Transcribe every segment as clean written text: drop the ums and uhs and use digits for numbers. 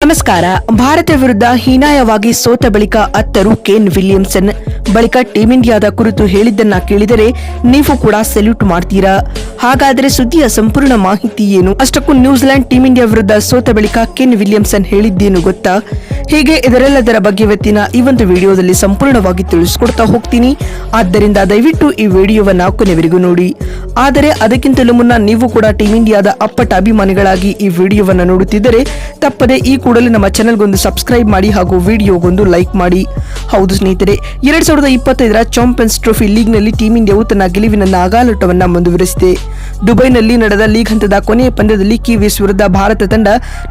ನಮಸ್ಕಾರ. ಭಾರತ ವಿರುದ್ಧ ಹೀನಾಯವಾಗಿ ಸೋತ ಬಳಿಕ ಅತ್ತರು ಕೇನ್ ವಿಲಿಯಮ್ಸನ್ ಬಳಿಕ ಟೀಂ ಇಂಡಿಯಾದ ಕುರಿತು ಹೇಳಿದ್ದನ್ನ ಕೇಳಿದರೆ ನೀವು ಕೂಡ ಸೆಲ್ಯೂಟ್ ಮಾಡ್ತೀರಾ. ಹಾಗಾದರೆ ಸುದ್ದಿಯ ಸಂಪೂರ್ಣ ಮಾಹಿತಿ ಏನು? ಅಷ್ಟಕ್ಕೂ ನ್ಯೂಜಿಲೆಂಡ್ ಟೀಂ ಇಂಡಿಯಾ ವಿರುದ್ಧ ಸೋತ ಬಳಿಕ ಕೇನ್ ವಿಲಿಯಮ್ಸನ್ ಹೇಳಿದ್ದೇನು ಗೊತ್ತಾ? ಹೀಗೆ ಇದರೆಲ್ಲದರ ಬಗ್ಗೆ ಇವತ್ತಿನ ಈ ಒಂದು ವಿಡಿಯೋದಲ್ಲಿ ಸಂಪೂರ್ಣವಾಗಿ ತಿಳಿಸಿಕೊಡ್ತಾ ಹೋಗ್ತೀನಿ. ಆದ್ದರಿಂದ ದಯವಿಟ್ಟು ಈ ವಿಡಿಯೋವನ್ನ ಕೊನೆವರೆಗೂ ನೋಡಿ. ಆದರೆ ಅದಕ್ಕಿಂತಲೂ ಮುನ್ನ ನೀವು ಕೂಡ ಟೀಂ ಇಂಡಿಯಾದ ಅಪ್ಪಟ ಅಭಿಮಾನಿಗಳಾಗಿ ಈ ವಿಡಿಯೋವನ್ನ ನೋಡುತ್ತಿದ್ದರೆ ತಪ್ಪದೆ ಈ ಕೂಡಲೇ ನಮ್ಮ ಚಾನೆಲ್ಗೊಂದು ಸಬ್ಸ್ಕ್ರೈಬ್ ಮಾಡಿ ಹಾಗೂ ವಿಡಿಯೋಗೊಂದು ಲೈಕ್ ಮಾಡಿ. ಹೌದು ಸ್ನೇಹಿತರೆ, 2025ರ ಚಾಂಪಿಯನ್ಸ್ ಟ್ರೋಫಿ ಲೀಗ್ನಲ್ಲಿ ಟೀಂ ಇಂಡಿಯಾವು ತನ್ನ ಗೆಲುವಿನ ನಾಗಾಲೋಟವನ್ನ ಮುಂದುವರೆಸಿದೆ. ದುಬೈನಲ್ಲಿ ನಡೆದ ಲೀಗ್ ಹಂತದ ಕೊನೆಯ ಪಂದ್ಯದಲ್ಲಿ ಕಿವೀಸ್ ವಿರುದ್ಧ ಭಾರತ ತಂಡ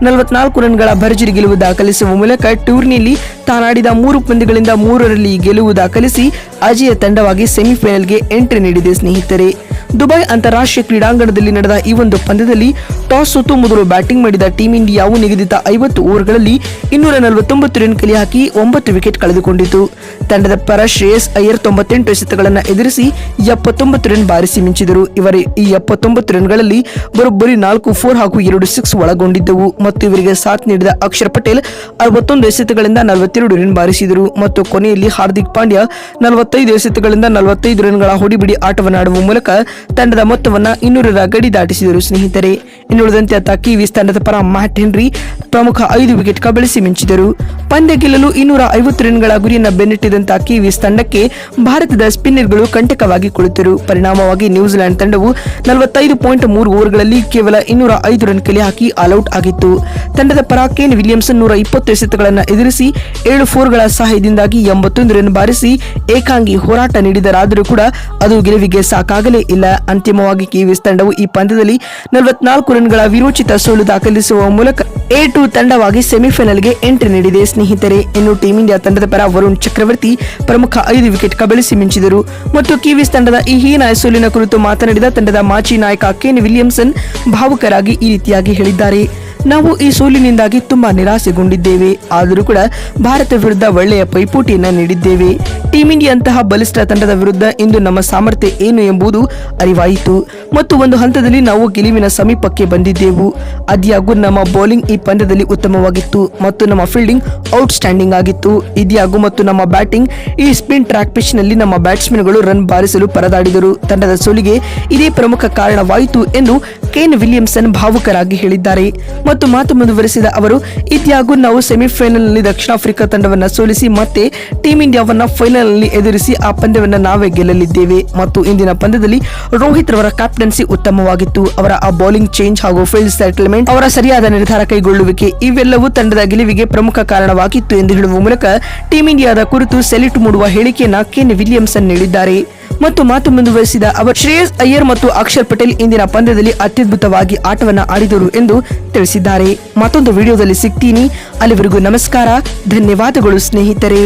44 ರನ್ಗಳ ಭರ್ಜರಿ ಗೆಲುವು ದಾಖಲಿಸುವ ಮೂಲಕ ಟೂರ್ನಿಯಲ್ಲಿ ತಾನಾಡಿದ 3 ಪಂದ್ಯಗಳಿಂದ 3ರಲ್ಲಿ ಗೆಲುವು ದಾಖಲಿಸಿ ಅಜೇಯ ತಂಡವಾಗಿ ಸೆಮಿಫೈನಲ್ಗೆ ಎಂಟ್ರಿ ನೀಡಿದೆ. ಸ್ನೇಹಿತರೆ, ದುಬೈ ಅಂತಾರಾಷ್ಟ್ರೀಯ ಕ್ರೀಡಾಂಗಣದಲ್ಲಿ ನಡೆದ ಈ ಒಂದು ಪಂದ್ಯದಲ್ಲಿ ಟಾಸ್ ಸೋತು ಮೊದಲು ಬ್ಯಾಟಿಂಗ್ ಮಾಡಿದ ಟೀಂ ಇಂಡಿಯಾವು ನಿಗದಿತ 50 ಓವರ್ಗಳಲ್ಲಿ 249 ರನ್ ಕಲೆ ಹಾಕಿ 9 ವಿಕೆಟ್ ಕಳೆದುಕೊಂಡಿತು. ತಂಡದ ಪರ ಶ್ರೇಯಸ್ ಅಯ್ಯರ್ 98 ಎಸೆತಗಳನ್ನು ಎದುರಿಸಿ 79 ರನ್ ಬಾರಿಸಿ ಮಿಂಚಿದರು. ಇವರ ಈ 79 ರನ್ಗಳಲ್ಲಿ ಬರೋಬ್ಬರಿ 4 4 ಹಾಗೂ 2 6 ಒಳಗೊಂಡಿದ್ದವು. ಮತ್ತು ಇವರಿಗೆ ಸಾಥ್ ನೀಡಿದ ಅಕ್ಷರ್ ಪಟೇಲ್ 61 ಎಸೆತಗಳಿಂದ 42 ರನ್ ಬಾರಿಸಿದರು. ಮತ್ತು ಕೊನೆಯಲ್ಲಿ ಹಾರ್ದಿಕ್ ಪಾಂಡ್ಯ 45 ಎಸೆತಗಳಿಂದ 45 ರನ್ಗಳ ಹೊಡಿಬಿಡಿ ಆಟವನ್ನಾಡುವ ಮೂಲಕ ತಂಡದ ಮೊತ್ತವನ್ನ 200ರ ಗಡಿ ದಾಟಿಸಿದರು. ಸ್ನೇಹಿತರೆ, ಇನ್ನುಳಿದಂತೆ ಅತ್ತ ಕಿವೀಸ್ ತಂಡದ ಪರ ಮ್ಯಾಟ್ ಹೆನ್ರಿ ಪ್ರಮುಖ 5 ವಿಕೆಟ್ ಕಬಳಿಸಿ ಮಿಂಚಿದರು. ಪಂದ್ಯ ಗೆಲ್ಲಲು 250 ರನ್ಗಳ ಗುರಿಯನ್ನು ಬೆನ್ನಟ್ಟಿದಂತ ಕಿವೀಸ್ ತಂಡಕ್ಕೆ ಭಾರತದ ಸ್ಪಿನ್ನರ್ಗಳು ಕಂಟಕವಾಗಿ ಕುಳಿತರು. ಪರಿಣಾಮವಾಗಿ ನ್ಯೂಜಿಲೆಂಡ್ ತಂಡವು 45.3 ಓವರ್ಗಳಲ್ಲಿ ಕೇವಲ 205 ರನ್ ಕಲೆ ಹಾಕಿ ಆಲ್ಔಟ್ ಆಗಿತ್ತು. ತಂಡದ ಪರ ಕೇನ್ ವಿಲಿಯಮ್ಸನ್ 120 ಎಸೆತಗಳನ್ನು ಎದುರಿಸಿ 7 4ಗಳ ಸಹಾಯದಿಂದಾಗಿ 81 ರನ್ ಬಾರಿಸಿ ಏಕಾಂಗಿ ಹೋರಾಟ ನೀಡಿದರಾದರೂ ಕೂಡ ಅದು ಗೆಲುವಿಗೆ ಸಾಕಾಗಲೇ ಇಲ್ಲ. ಅಂತಿಮವಾಗಿ ಕಿವೀಸ್ ತಂಡವು ಈ ಪಂದ್ಯದಲ್ಲಿ 44 ರನ್ಗಳ ವಿರೋಚಿತ ಸೋಲು ದಾಖಲಿಸುವ ಮೂಲಕ A2 ತಂಡವಾಗಿ ಸೆಮಿಫೈನಲ್ಗೆ ಎಂಟ್ರಿ ನೀಡಿದೆ. ಸ್ನೇಹಿತರೆ, ಇನ್ನು ಟೀಂ ಇಂಡಿಯಾ ತಂಡದ ಪರ ವರುಣ್ ಚಕ್ರವರ್ತಿ ಪ್ರಮುಖ 5 ವಿಕೆಟ್ ಕಬಳಿಸಿ ಮಿಂಚಿದರು. ಮತ್ತು ಕಿವೀಸ್ ತಂಡದ ಈ ಹೀನಾಯ ಸೋಲಿನ ಕುರಿತು ಮಾತನಾಡಿದ ತಂಡದ ಮಾಜಿ ನಾಯಕ ಕೇನ್ ವಿಲಿಯಮ್ಸನ್ ಭಾವುಕರಾಗಿ ಈ ರೀತಿಯಾಗಿ ಹೇಳಿದ್ದಾರೆ. ನಾವು ಈ ಸೋಲಿನಿಂದಾಗಿ ತುಂಬಾ ನಿರಾಸೆಗೊಂಡಿದ್ದೇವೆ. ಆದರೂ ಕೂಡ ಭಾರತ ವಿರುದ್ಧ ಒಳ್ಳೆಯ ಪೈಪೋಟಿಯನ್ನ ನೀಡಿದ್ದೇವೆ. ಟೀಂ ಇಂಡಿಯಾ ಅಂತಹ ಬಲಿಷ್ಠ ತಂಡದ ವಿರುದ್ಧ ಇಂದು ನಮ್ಮ ಸಾಮರ್ಥ್ಯ ಏನು ಎಂಬುದು ಅರಿವಾಯಿತು ಮತ್ತು ಒಂದು ಹಂತದಲ್ಲಿ ನಾವು ಗೆಲುವಿನ ಸಮೀಪಕ್ಕೆ ಬಂದಿದ್ದೆವು. ಆದ್ಯಾಗೂ ನಮ್ಮ ಬೌಲಿಂಗ್ ಈ ಪಂದ್ಯದಲ್ಲಿ ಉತ್ತಮವಾಗಿತ್ತು ಮತ್ತು ನಮ್ಮ ಫೀಲ್ಡಿಂಗ್ ಔಟ್ ಸ್ಟ್ಯಾಂಡಿಂಗ್ ಆಗಿತ್ತು. ಇದ್ಯಾಗೂ ಮತ್ತು ನಮ್ಮ ಬ್ಯಾಟಿಂಗ್ ಈ ಸ್ಪಿನ್ ಟ್ರ್ಯಾಕ್ ಪಿಚ್ ನಲ್ಲಿ ನಮ್ಮ ಬ್ಯಾಟ್ಸ್ಮನ್ಗಳು ರನ್ ಬಾರಿಸಲು ಪರದಾಡಿದರು. ತಂಡದ ಸೋಲಿಗೆ ಇದೇ ಪ್ರಮುಖ ಕಾರಣವಾಯಿತು ಎಂದು ಕೇನ್ ವಿಲಿಯಮ್ಸನ್ ಭಾವುಕರಾಗಿ ಹೇಳಿದ್ದಾರೆ. ಮತ್ತು ಮಾತು ಮುಂದುವರೆಸಿದ ಅವರು, ಇದ್ಯಾಗೂ ನಾವು ಸೆಮಿಫೈನಲ್ ನಲ್ಲಿ ದಕ್ಷಿಣ ಆಫ್ರಿಕಾ ತಂಡವನ್ನ ಸೋಲಿಸಿ ಮತ್ತೆ ಟೀಂ ಇಂಡಿಯಾವನ್ನ ಫೈನಲ್ ನಲ್ಲಿ ಎದುರಿಸಿ ಆ ಪಂದ್ಯವನ್ನ ನಾವೇ ಗೆಲ್ಲಲಿದ್ದೇವೆ. ಮತ್ತು ಇಂದಿನ ಪಂದ್ಯದಲ್ಲಿ ರೋಹಿತ್ ರವರ ಕ್ಯಾಪ್ಟನ್ಸಿ ಉತ್ತಮವಾಗಿತ್ತು. ಅವರ ಆ ಬೌಲಿಂಗ್ ಚೇಂಜ್ ಹಾಗೂ ಫೀಲ್ಡ್ ಸೆಟಲ್ಮೆಂಟ್, ಅವರ ಸರಿಯಾದ ನಿರ್ಧಾರ ಕೈಗೊಳ್ಳುವಿಕೆ ಇವೆಲ್ಲವೂ ತಂಡದ ಗೆಲುವಿಗೆ ಪ್ರಮುಖ ಕಾರಣವಾಗಿತ್ತು ಎಂದು ಹೇಳುವ ಮೂಲಕ ಟೀಂ ಇಂಡಿಯಾದ ಕುರಿತು ಸೆಲ್ಯೂಟ್ ಮೂಡುವ ಹೇಳಿಕೆಯನ್ನ ಕೇನ್ ವಿಲಿಯಮ್ಸನ್ ನೀಡಿದ್ದಾರೆ. ಮತ್ತು ಮಾತು ಮುಂದುವರೆಸಿದ ಅವರು, ಶ್ರೇಯಸ್ ಅಯ್ಯರ್ ಮತ್ತು ಅಕ್ಷರ್ ಪಟೇಲ್ ಇಂದಿನ ಪಂದ್ಯದಲ್ಲಿ ಅತ್ಯದ್ಭುತವಾಗಿ ಆಟವನ್ನ ಆಡಿದರು ಎಂದು ತಿಳಿಸಿದ್ದಾರೆ. ಮತ್ತೊಂದು ವಿಡಿಯೋದಲ್ಲಿ ಸಿಗ್ತೀನಿ. ಅಲ್ಲಿವರೆಗೂ ನಮಸ್ಕಾರ, ಧನ್ಯವಾದಗಳು ಸ್ನೇಹಿತರೆ.